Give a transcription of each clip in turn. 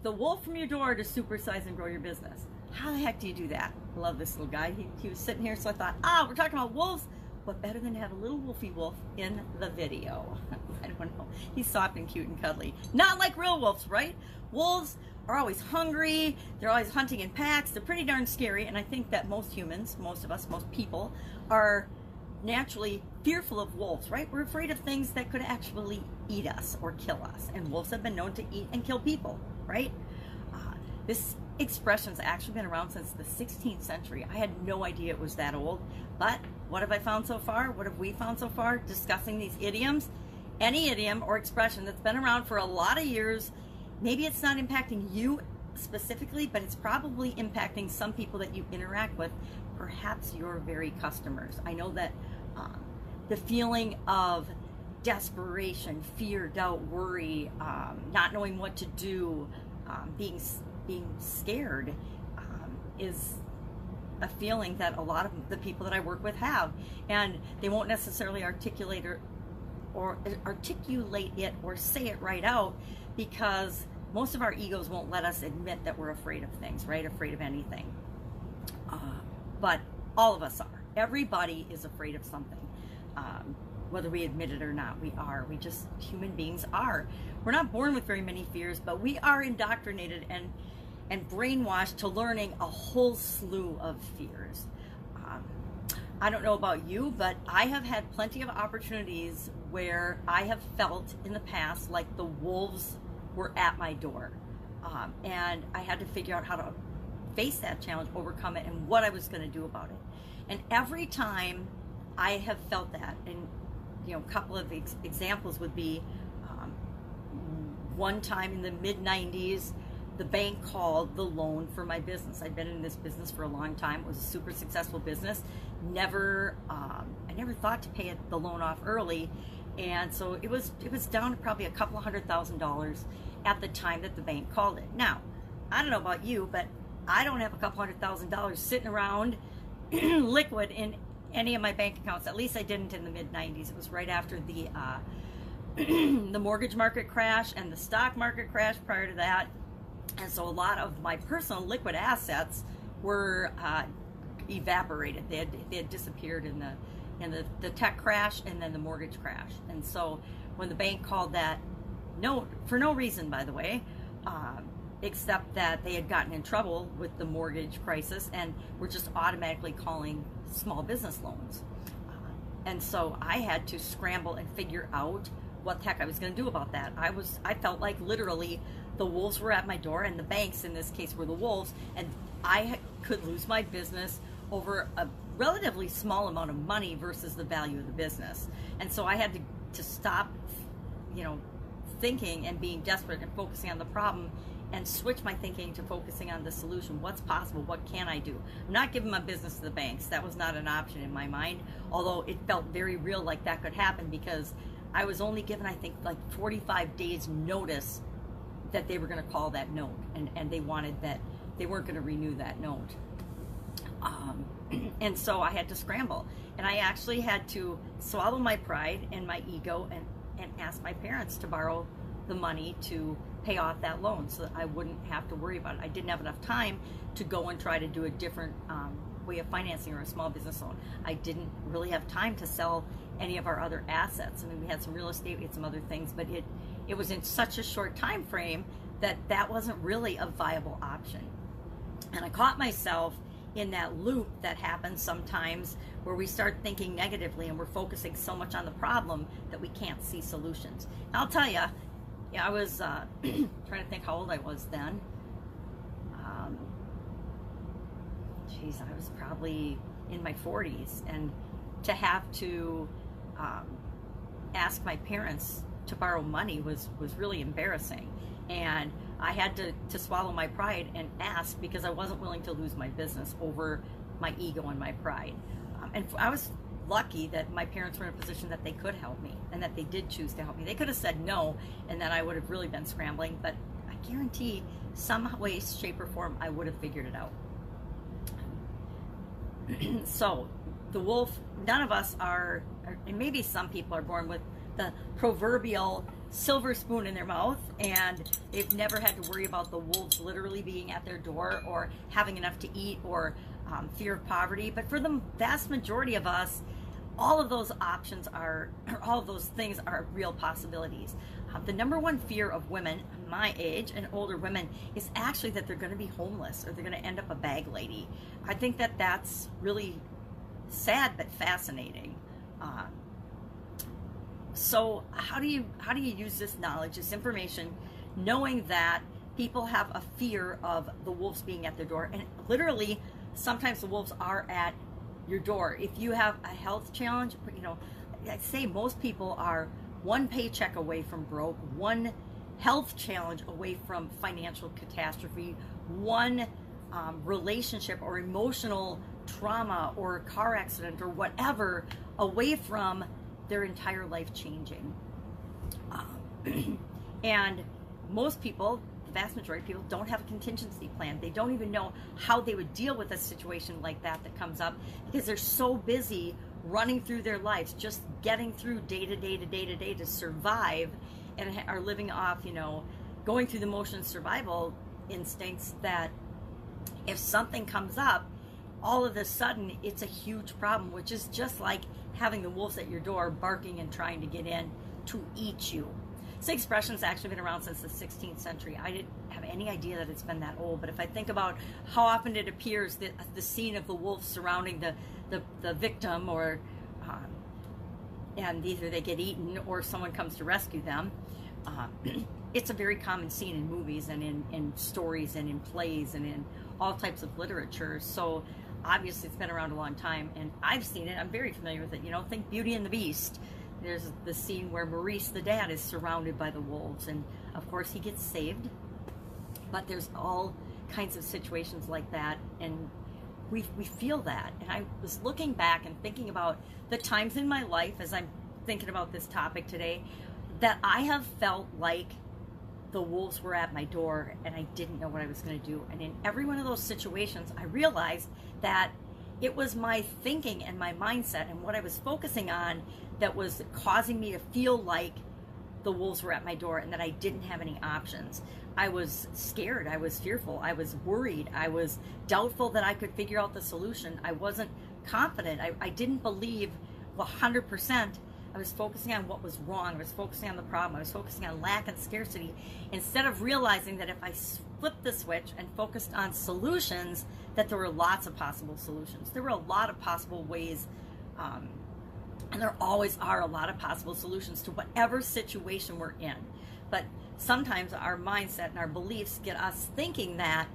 the wolf from your door to supersize and grow your business. How the heck do you do that? I love this little guy. He was sitting here, so I thought, we're talking about wolves. What better than to have a little wolfy wolf in the video? I don't know. He's soft and cute and cuddly. Not like real wolves, right? Wolves are always hungry. They're always hunting in packs. They're pretty darn scary. And I think that most humans, most of us, most people, are naturally fearful of wolves, right? We're afraid of things that could actually eat us or kill us. And wolves have been known to eat and kill people, right? This expression's actually been around since the 16th century. I had no idea it was that old. But what have I found so far? What have we found so far discussing these idioms? Any idiom or expression that's been around for a lot of years, maybe it's not impacting you specifically, but it's probably impacting some people that you interact with, perhaps your very customers. I know that the feeling of desperation, fear, doubt, worry, not knowing what to do, being scared is a feeling that a lot of the people that I work with have, and they won't necessarily articulate it or say it right out, because most of our egos won't let us admit that we're afraid of things, right? Afraid of anything. But all of us are. Everybody is afraid of something. Whether we admit it or not, we are. We just, human beings are. We're not born with very many fears, but we are indoctrinated and brainwashed to learning a whole slew of fears. I don't know about you, but I have had plenty of opportunities where I have felt in the past like the wolves were at my door. And I had to figure out how to face that challenge, overcome it, and what I was going to do about it. And every time I have felt that, and a couple of examples would be, one time in the mid-90s, the bank called the loan for my business. I'd been in this business for a long time. It was a super successful business. I never thought to pay the loan off early, and so it was down to probably a couple of $100,000 at the time that the bank called it. Now, I don't know about you, but I don't have a couple $100,000 sitting around liquid in any of my bank accounts. At least I didn't in the mid-90s. It was right after the the mortgage market crash and the stock market crash prior to that. And so a lot of my personal liquid assets were evaporated. They had disappeared in the tech crash and then the mortgage crash. And so when the bank called that note, for no reason, by the way, except that they had gotten in trouble with the mortgage crisis and were just automatically calling small business loans. And so I had to scramble and figure out what the heck I was going to do about that. I felt like literally the wolves were at my door, and the banks in this case were the wolves, and I could lose my business over a relatively small amount of money versus the value of the business. And so I had to stop, thinking and being desperate and focusing on the problem, and switch my thinking to focusing on the solution. What's possible? What can I do? I'm not giving my business to the banks. That was not an option in my mind, although it felt very real like that could happen, because I was only given, I think, like 45 days notice that they were going to call that note, and they wanted that, they weren't going to renew that note. And so I had to scramble, and I actually had to swallow my pride and my ego and ask my parents to borrow the money to pay off that loan so that I wouldn't have to worry about it. I didn't have enough time to go and try to do a different way of financing or a small business loan. I didn't really have time to sell any of our other assets. I mean, we had some real estate, we had some other things, but it was in such a short time frame that wasn't really a viable option. And I caught myself in that loop that happens sometimes, where we start thinking negatively and we're focusing so much on the problem that we can't see solutions. And I'll tell you, I was trying to think how old I was then. I was probably in my 40s, and to have to ask my parents to borrow money was really embarrassing. And I had to swallow my pride and ask, because I wasn't willing to lose my business over my ego and my pride. And I was lucky that my parents were in a position that they could help me, and that they did choose to help me. They could have said no, and then I would have really been scrambling, but I guarantee some way, shape, or form I would have figured it out. So the wolf, none of us are, and maybe some people are born with the proverbial silver spoon in their mouth, and they've never had to worry about the wolves literally being at their door or having enough to eat or fear of poverty. But for the vast majority of us, all of those options are, or all of those things are real possibilities. The number one fear of women my age and older women is actually that they're going to be homeless or they're going to end up a bag lady. I think that that's really sad but fascinating. So how do you use this knowledge, this information, knowing that people have a fear of the wolves being at their door, and literally sometimes the wolves are at your door. If you have a health challenge, you know, I'd say most people are one paycheck away from broke, one health challenge away from financial catastrophe, one relationship or emotional trauma or car accident or whatever away from their entire life changing. And most people, the vast majority of people, don't have a contingency plan. They don't even know how they would deal with a situation like that comes up, because they're so busy running through their lives, just getting through day to day to day to day to survive, and are living off, you know, going through the motions survival instincts, that if something comes up, all of a sudden it's a huge problem, which is just like having the wolves at your door barking and trying to get in to eat you. This expression's actually been around since the 16th century. I didn't have any idea that it's been that old, but if I think about how often it appears, the scene of the wolves surrounding the victim, or and either they get eaten or someone comes to rescue them, it's a very common scene in movies and in stories and in plays and in all types of literature. So obviously it's been around a long time, and I've seen it. I'm very familiar with it. You know, think Beauty and the Beast. There's the scene where Maurice, the dad, is surrounded by the wolves, and of course he gets saved. But there's all kinds of situations like that, and we feel that. And I was looking back and thinking about the times in my life as I'm thinking about this topic today that I have felt like the wolves were at my door and I didn't know what I was going to do. And in every one of those situations, I realized that it was my thinking and my mindset and what I was focusing on that was causing me to feel like the wolves were at my door and that I didn't have any options. I was scared. I was fearful. I was worried. I was doubtful that I could figure out the solution. I wasn't confident. I didn't believe 100%. I was focusing on what was wrong. I was focusing on the problem. I was focusing on lack and scarcity, instead of realizing that if I flipped the switch and focused on solutions, that there were lots of possible solutions. There were a lot of possible ways, and there always are a lot of possible solutions to whatever situation we're in. But sometimes our mindset and our beliefs get us thinking that,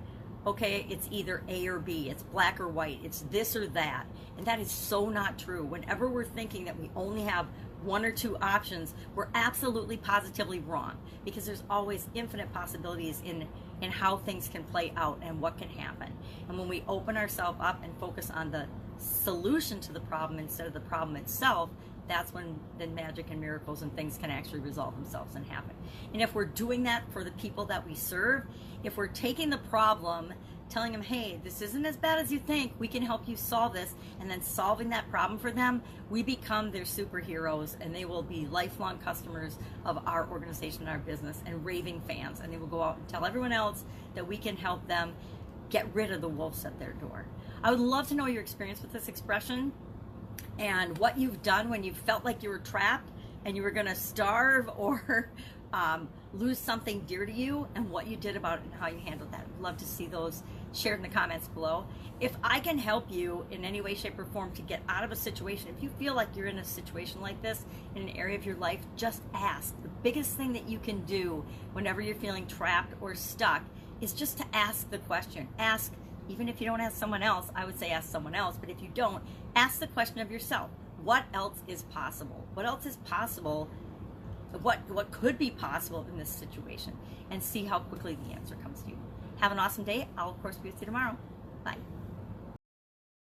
okay, it's either A or B, it's black or white, it's this or that. And that is so not true. Whenever we're thinking that we only have one or two options, we're absolutely positively wrong, because there's always infinite possibilities in how things can play out and what can happen. And when we open ourselves up and focus on the solution to the problem instead of the problem itself, that's when the magic and miracles and things can actually resolve themselves and happen. And if we're doing that for the people that we serve, if we're taking the problem, telling them, hey, this isn't as bad as you think, we can help you solve this, and then solving that problem for them, we become their superheroes, and they will be lifelong customers of our organization and our business, and raving fans, and they will go out and tell everyone else that we can help them get rid of the wolves at their door. I would love to know your experience with this expression and what you've done when you felt like you were trapped and you were going to starve or lose something dear to you, and what you did about it and how you handled that. I'd love to see those shared in the comments below. If I can help you in any way, shape, or form to get out of a situation, if you feel like you're in a situation like this in an area of your life, just ask. The biggest thing that you can do whenever you're feeling trapped or stuck is just to ask the question. Ask, even if you don't ask someone else, I would say ask someone else, but if you don't, ask the question of yourself. What else is possible? What else is possible? What could be possible in this situation? And see how quickly the answer comes to you. Have an awesome day. I'll, of course, be with you tomorrow. Bye.